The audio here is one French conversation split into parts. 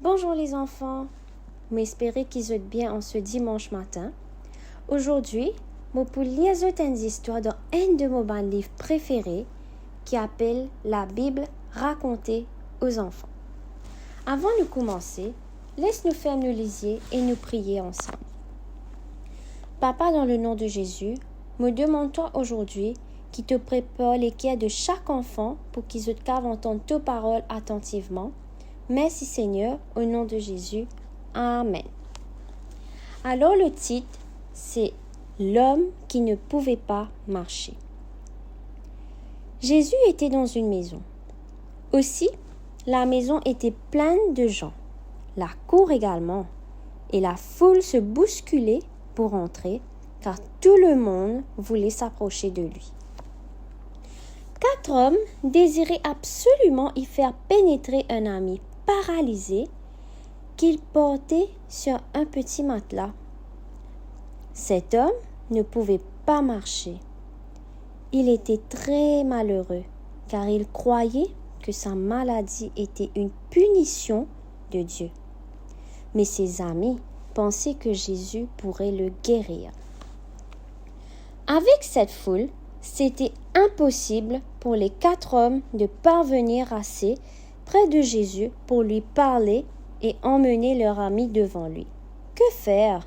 Bonjour les enfants, j'espère qu'ils sont bien en ce dimanche matin. Aujourd'hui, je vais lire une histoire dans un de mes livres préférés qui s'appelle La Bible racontée aux enfants. Avant de commencer, laisse-nous faire nos lisiers et nous prier ensemble. Papa, dans le nom de Jésus, me demande-toi aujourd'hui qui te prépare les cœurs de chaque enfant pour qu'ils doivent entendre tes paroles attentivement. Merci Seigneur, au nom de Jésus. Amen. Alors le titre, c'est L'homme qui ne pouvait pas marcher. Jésus était dans une maison. Aussi, la maison était pleine de gens, la cour également, et la foule se bousculait pour entrer, car tout le monde voulait s'approcher de lui. 4 hommes désiraient absolument y faire pénétrer un ami paralysé qu'il portait sur un petit matelas. Cet homme ne pouvait pas marcher. Il était très malheureux car il croyait que sa maladie était une punition de Dieu. Mais ses amis pensaient que Jésus pourrait le guérir. Avec cette foule, c'était impossible pour les 4 hommes de parvenir assez près de Jésus pour lui parler et emmener leur ami devant lui. Que faire?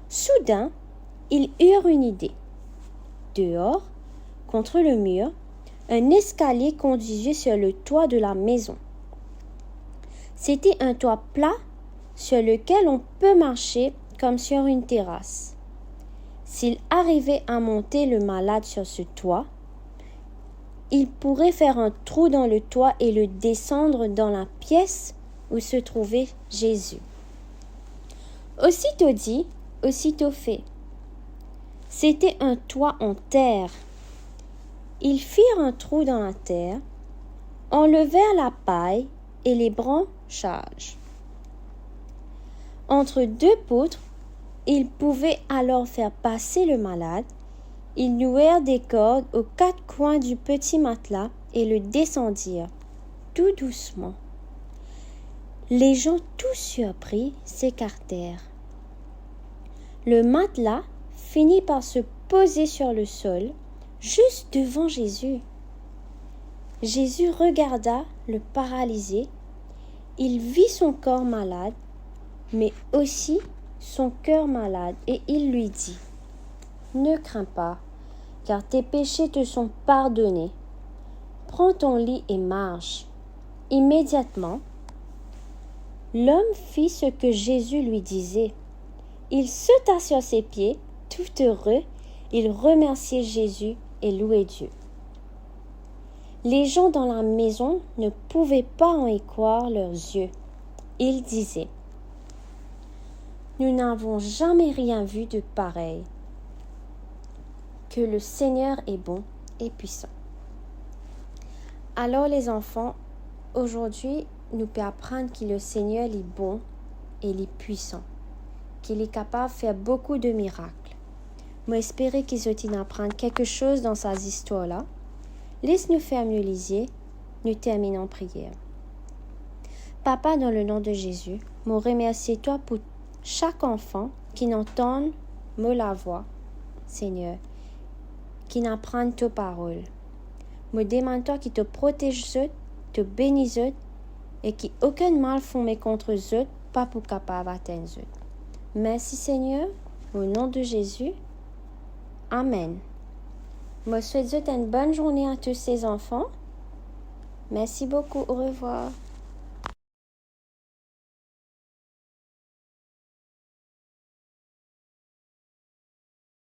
Soudain, ils eurent une idée. Dehors, contre le mur, un escalier conduisait sur le toit de la maison. C'était un toit plat sur lequel on peut marcher comme sur une terrasse. S'il arrivait à monter le malade sur ce toit, il pourrait faire un trou dans le toit et le descendre dans la pièce où se trouvait Jésus. Aussitôt dit, aussitôt fait. C'était un toit en terre. Ils firent un trou dans la terre, enlevèrent la paille et les branchages. Entre 2 poutres, ils pouvaient alors faire passer le malade. Ils nouèrent des cordes aux 4 coins du petit matelas et le descendirent, tout doucement. Les gens, tout surpris, s'écartèrent. Le matelas finit par se poser sur le sol, juste devant Jésus. Jésus regarda le paralysé. Il vit son corps malade, mais aussi son cœur malade, et il lui dit: « Ne crains pas, car tes péchés te sont pardonnés. Prends ton lit et marche. » Immédiatement, l'homme fit ce que Jésus lui disait. Il sauta sur ses pieds, tout heureux. Il remerciait Jésus et louait Dieu. Les gens dans la maison ne pouvaient pas en y croire leurs yeux. Ils disaient: « Nous n'avons jamais rien vu de pareil. Que le Seigneur est bon et puissant. » Alors les enfants, aujourd'hui, nous pouvons apprendre que le Seigneur est bon et il est puissant, qu'il est capable de faire beaucoup de miracles. Moi, j'espère qu'ils ont apprendre quelque chose dans ces histoires-là. Laisse-nous faire nos lisiers, nous terminons en prière. Papa, dans le nom de Jésus, je remercie toi pour chaque enfant qui n'entend la voix, Seigneur, qui n'apprend tes paroles. Je demande-toi qui te protège, te bénisse et qui aucun mal font contre eux, pas pour capable d'atteindre eux. Merci Seigneur, au nom de Jésus. Amen. Je souhaite une bonne journée à tous ces enfants. Merci beaucoup. Au revoir.